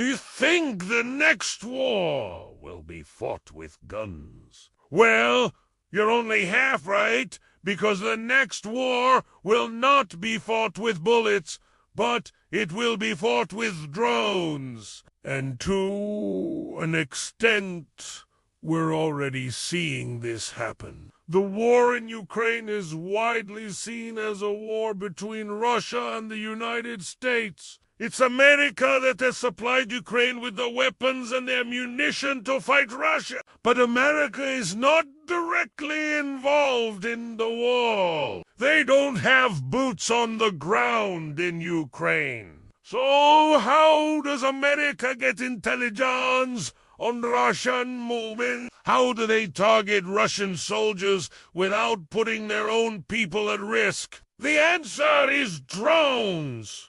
Do you think the next war will be fought with guns? Well, you're only half right, because the next war will not be fought with bullets, but it will be fought with drones. And to an extent, we're already seeing this happen. The war in Ukraine is widely seen as a war between Russia and the United States. It's America that has supplied Ukraine with the weapons and the ammunition to fight Russia. But America is not directly involved in the war. They don't have boots on the ground in Ukraine. So how does America get intelligence on Russian movement? How do they target Russian soldiers without putting their own people at risk? The answer is drones.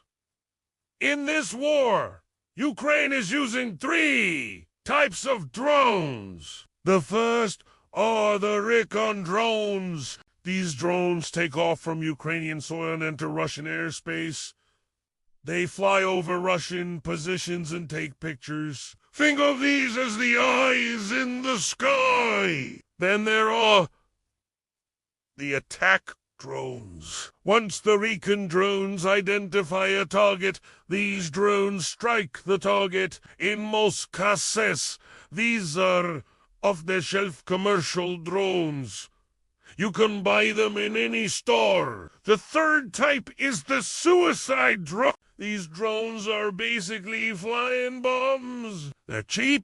In this war, Ukraine is using 3 types of drones. The first are the recon drones. These drones take off from Ukrainian soil and enter Russian airspace. They fly over Russian positions and take pictures. Think of these as the eyes in the sky. Then there are the attack drones. Once the recon drones identify a target, these drones strike the target. In most cases, these are off-the-shelf commercial drones. You can buy them in any store. The third type is the suicide drone. These drones are basically flying bombs. They're cheap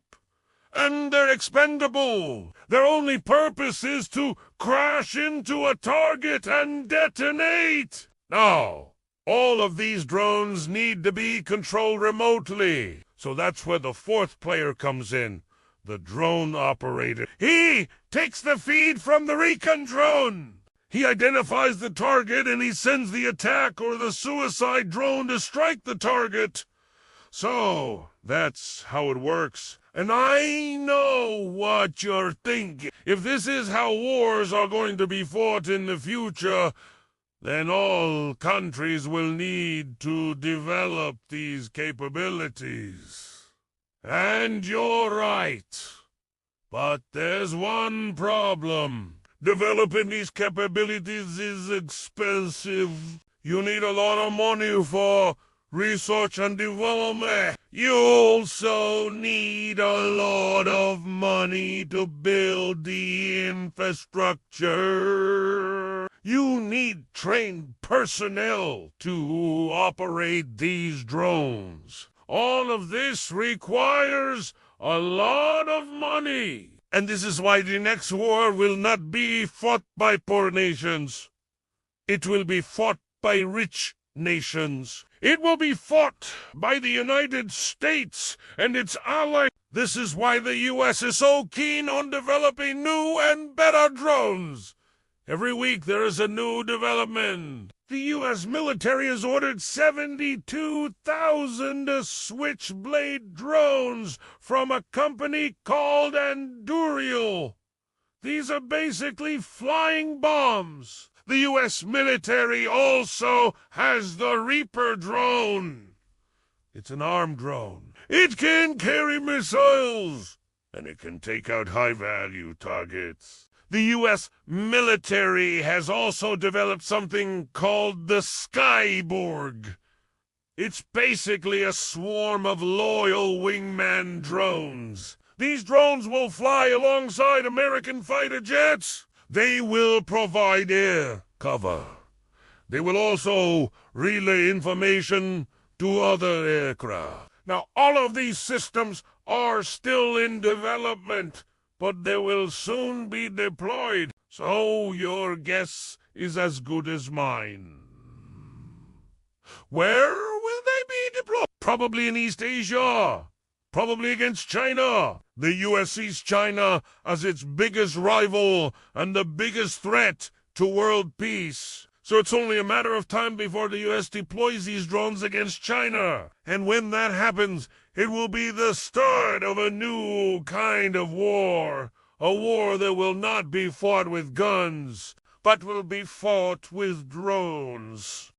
and they're expendable. Their only purpose is to crash into a target and detonate. Now, all of these drones need to be controlled remotely. So that's where the fourth player comes in, the drone operator. He takes the feed from the recon drone. He identifies the target and he sends the attack or the suicide drone to strike the target. So, that's how it works. And I know what you're thinking. If this is how wars are going to be fought in the future, then all countries will need to develop these capabilities. And you're right. But there's one problem. Developing these capabilities is expensive. You need a lot of money for research and development. You also need a lot of money to build the infrastructure. You need trained personnel to operate these drones. All of this requires a lot of money. And this is why the next war will not be fought by poor nations. It will be fought by rich nations. It will be fought by the United States and its allies. This is why the U.S. is so keen on developing new and better drones. Every week there is a new development. The U.S. military has ordered 72,000 switchblade drones from a company called Anduril. These are basically flying bombs. The U.S. military also has the Reaper drone. It's an armed drone. It can carry missiles, and it can take out high-value targets. The U.S. military has also developed something called the Skyborg. It's basically a swarm of loyal wingman drones. These drones will fly alongside American fighter jets. They will provide air cover. They will also relay information to other aircraft. Now, all of these systems are still in development, but they will soon be deployed. So your guess is as good as mine. Where will they be deployed? Probably in East Asia. Probably against China. The U.S. sees China as its biggest rival and the biggest threat to world peace. So it's only a matter of time before the U.S. deploys these drones against China. And when that happens, it will be the start of a new kind of war. A war that will not be fought with guns, but will be fought with drones.